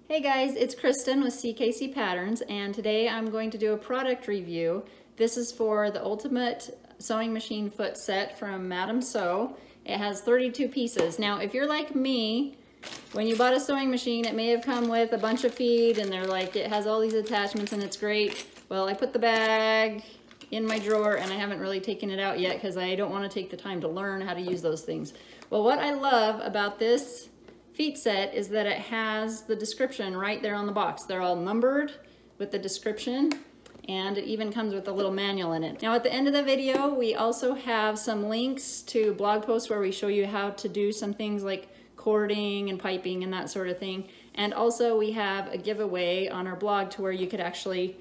Hey guys, it's Kristen with ckcpatterns, and today I'm going to do a product review. This is for the Ultimate Sewing Machine Foot Set from Madam Sew. It has 32 pieces. Now, if you're like me, when you bought a sewing machine, it may have come with a bunch of feet and they're like, it has all these attachments and it's great. Well, I put the bag in my drawer and I haven't really taken it out yet because I don't want to take the time to learn how to use those things. Well, what I love about this feet set is that it has the description right there on the box. They're all numbered with the description, and it even comes with a little manual in it. Now at the end of the video, we also have some links to blog posts where we show you how to do some things like cording and piping and that sort of thing. And also we have a giveaway on our blog to where you could actually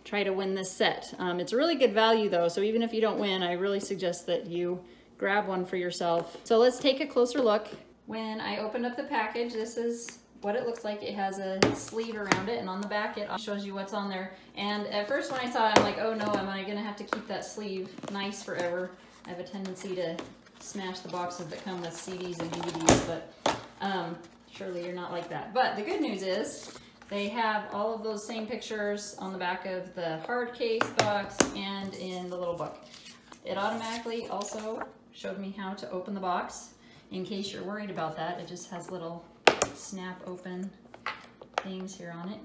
try to win this set. It's a really good value though, so even if you don't win, I really suggest that you grab one for yourself. So let's take a closer look. When I opened up the package, this is what it looks like. It has a sleeve around it, and on the back it shows you what's on there. And at first when I saw it, I'm like, oh no, am I gonna have to keep that sleeve nice forever? I have a tendency to smash the boxes that come with CDs and DVDs, but surely you're not like that. But the good news is they have all of those same pictures on the back of the hard case box and in the little book. It automatically also showed me how to open the box. In case you're worried about that, it just has little snap open things here on it.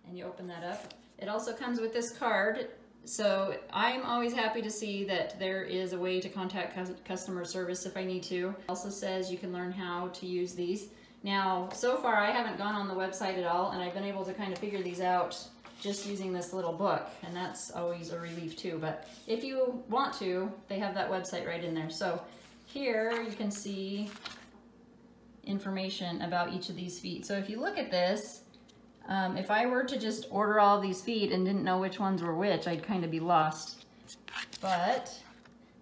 And you open that up. It also comes with this card. So I'm always happy to see that there is a way to contact customer service if I need to. It also says you can learn how to use these. Now, so far I haven't gone on the website at all, and I've been able to kind of figure these out just using this little book, and that's always a relief too. But if you want to, they have that website right in there. So here you can see information about each of these feet. So if you look at this, if I were to just order all these feet and didn't know which ones were which, I'd kind of be lost. But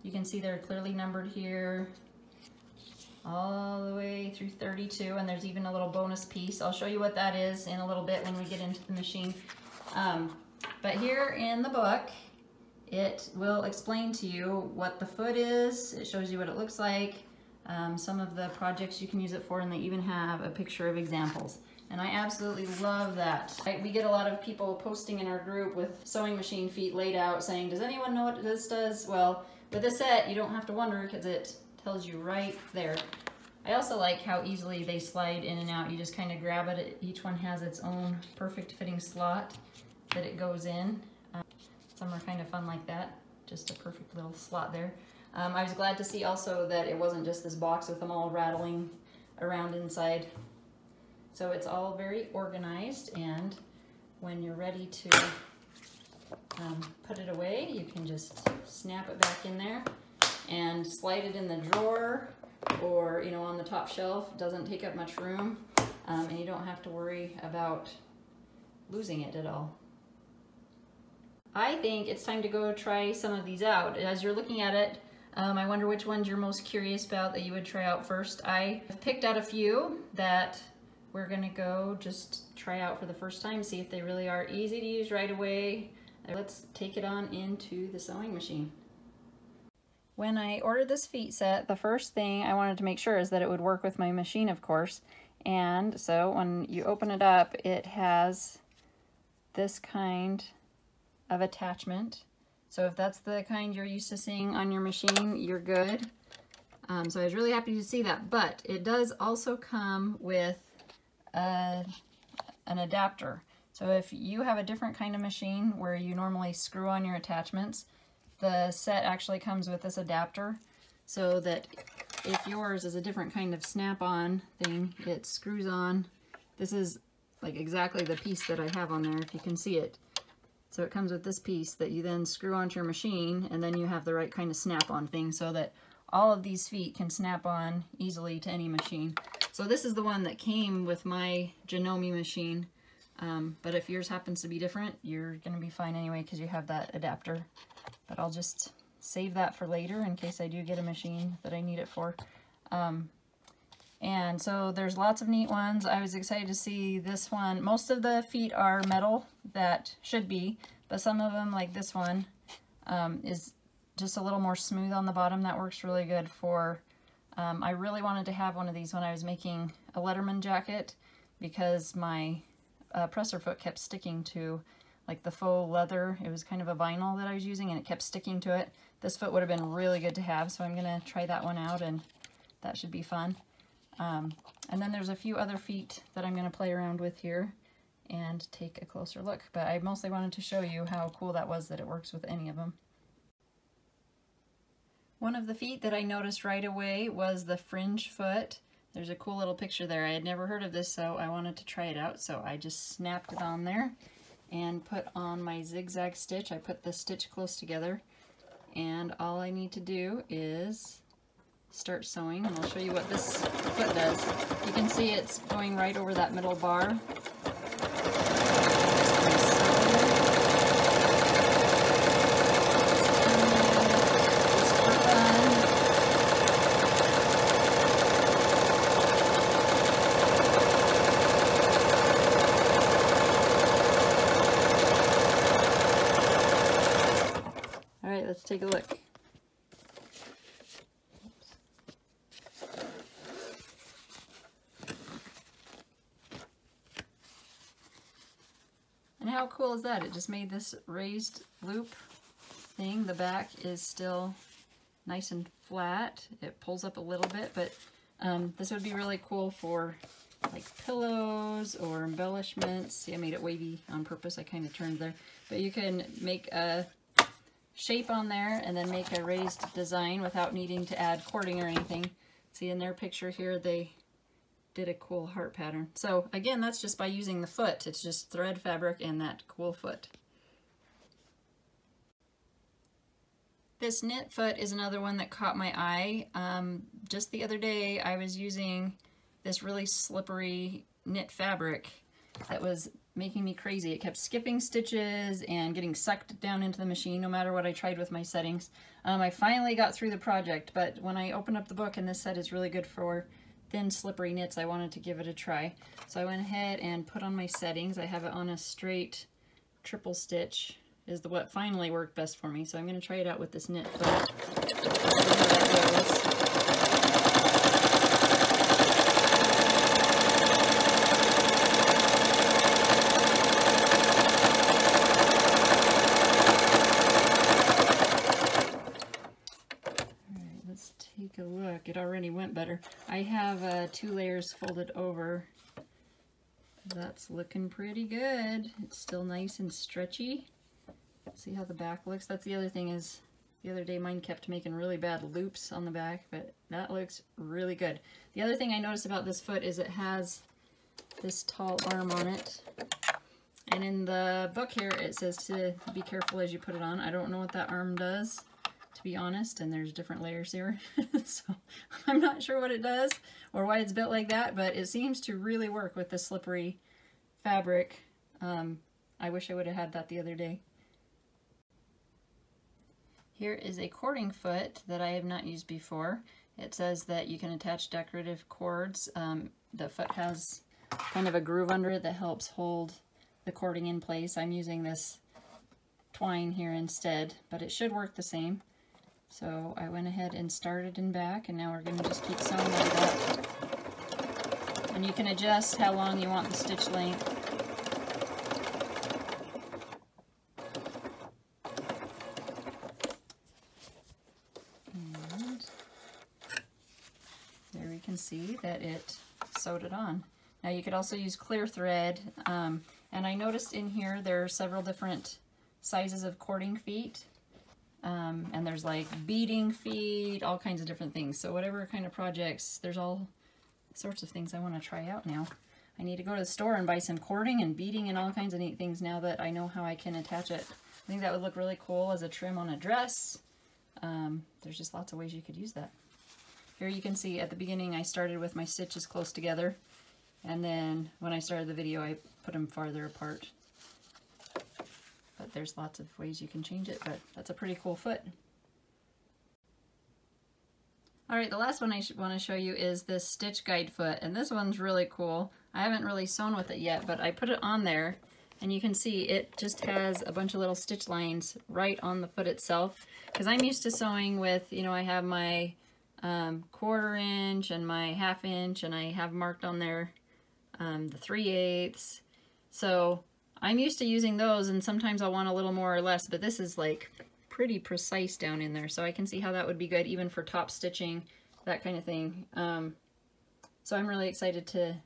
you can see they're clearly numbered here all the way through 32, and there's even a little bonus piece. I'll show you what that is in a little bit when we get into the machine. But here in the book, it will explain to you what the foot is. It shows you what it looks like, some of the projects you can use it for, and they even have a picture of examples. And I absolutely love that. We get a lot of people posting in our group with sewing machine feet laid out saying, does anyone know what this does? Well, with this set, you don't have to wonder because it tells you right there. I also like how easily they slide in and out. You just kind of grab it. Each one has its own perfect fitting slot that it goes in. Some are kind of fun like that, just a perfect little slot there. I was glad to see also that it wasn't just this box with them all rattling around inside. So it's all very organized, and when you're ready to put it away, you can just snap it back in there and slide it in the drawer, or on the top shelf. It doesn't take up much room, and you don't have to worry about losing it at all. I think it's time to go try some of these out. As you're looking at it, I wonder which ones you're most curious about that you would try out first. I have picked out a few that we're gonna go just try out for the first time, see if they really are easy to use right away. Let's take it on into the sewing machine. When I ordered this feet set, the first thing I wanted to make sure is that it would work with my machine, of course. And so when you open it up, it has this kind of attachment. So if that's the kind you're used to seeing on your machine, you're good. So I was really happy to see that. But it does also come with an adapter. So if you have a different kind of machine where you normally screw on your attachments, the set actually comes with this adapter, so that if yours is a different kind of snap-on thing, it screws on. This is like exactly the piece that I have on there, if you can see it. So it comes with this piece that you then screw onto your machine, and then you have the right kind of snap-on thing so that all of these feet can snap on easily to any machine. So this is the one that came with my Janome machine, but if yours happens to be different, you're gonna be fine anyway because you have that adapter. But I'll just save that for later in case I do get a machine that I need it for. And so there's lots of neat ones. I was excited to see this one. Most of the feet are metal, that should be, but some of them, like this one, is just a little more smooth on the bottom. That works really good for I really wanted to have one of these when I was making a Letterman jacket because my presser foot kept sticking to like the faux leather. It was kind of a vinyl that I was using and it kept sticking to it. This foot would have been really good to have, so I'm gonna try that one out and that should be fun. And then there's a few other feet that I'm gonna play around with here and take a closer look. But I mostly wanted to show you how cool that was that it works with any of them. One of the feet that I noticed right away was the Fringe Foot. There's a cool little picture there. I had never heard of this, so I wanted to try it out. So I just snapped it on there and put on my zigzag stitch. I put the stitch close together, and all I need to do is start sewing, and I'll show you what this foot does. You can see it's going right over that middle bar. All right, let's take a look. And how cool is that? It just made this raised loop thing. The back is still nice and flat. It pulls up a little bit, but this would be really cool for like pillows or embellishments. See, I made it wavy on purpose. I kind of turned there. But you can make a shape on there and then make a raised design without needing to add cording or anything. See, in their picture here, they did a cool heart pattern. So again, that's just by using the foot. It's just thread fabric and that cool foot. This knit foot is another one that caught my eye. Just the other day I was using this really slippery knit fabric that was making me crazy. It kept skipping stitches and getting sucked down into the machine no matter what I tried with my settings. I finally got through the project, but when I opened up the book, and this set is really good for thin slippery knits, I wanted to give it a try. So I went ahead and put on my settings. I have it on a straight triple stitch is what finally worked best for me. So I'm going to try it out with this knit foot. Take a look. It already went better. I have 2 layers folded over. That's looking pretty good. It's still nice and stretchy. See how the back looks? That's the other thing is the other day mine kept making really bad loops on the back, but that looks really good. The other thing I noticed about this foot is it has this tall arm on it. And in the book here it says to be careful as you put it on. I don't know what that arm does, to be honest, and there's different layers here. So I'm not sure what it does or why it's built like that, but it seems to really work with the slippery fabric. I wish I would have had that the other day. Here is a cording foot that I have not used before. It says that you can attach decorative cords. The foot has kind of a groove under it that helps hold the cording in place. I'm using this twine here instead, but it should work the same. So I went ahead and started in back, and now we're going to just keep sewing like that. And you can adjust how long you want the stitch length. And there we can see that it sewed it on. Now you could also use clear thread, and I noticed in here there are several different sizes of cording feet. And there's like beading feet, all kinds of different things. So whatever kind of projects, there's all sorts of things I want to try out now. I need to go to the store and buy some cording and beading and all kinds of neat things now that I know how I can attach it. I think that would look really cool as a trim on a dress. There's just lots of ways you could use that. Here you can see at the beginning I started with my stitches close together, and then when I started the video I put them farther apart. But there's lots of ways you can change it, but that's a pretty cool foot. Alright, the last one I want to show you is this stitch guide foot, and this one's really cool. I haven't really sewn with it yet, but I put it on there, and you can see it just has a bunch of little stitch lines right on the foot itself. Because I'm used to sewing with, you know, I have my 1/4 inch and my 1/2 inch, and I have marked on there the 3/8. So I'm used to using those, and sometimes I'll want a little more or less, but this is like pretty precise down in there, so I can see how that would be good even for top stitching, that kind of thing. So I'm really excited to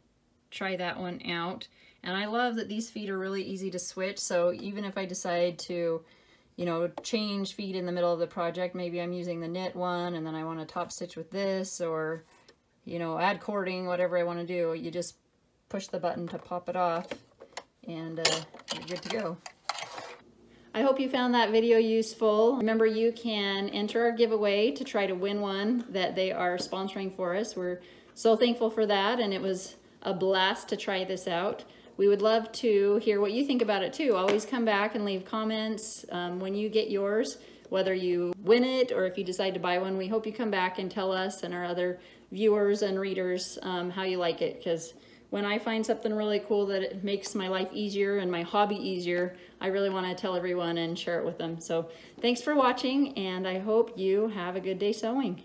try that one out. And I love that these feet are really easy to switch, so even if I decide to, you know, change feet in the middle of the project, maybe I'm using the knit one and then I want to top stitch with this, or, you know, add cording, whatever I want to do, you just push the button to pop it off and you're good to go. I hope you found that video useful. Remember, you can enter our giveaway to try to win one that they are sponsoring for us. We're so thankful for that, and it was a blast to try this out. We would love to hear what you think about it too. Always come back and leave comments when you get yours, whether you win it or if you decide to buy one. We hope you come back and tell us and our other viewers and readers how you like it, because when I find something really cool that it makes my life easier and my hobby easier, I really want to tell everyone and share it with them. So thanks for watching, and I hope you have a good day sewing.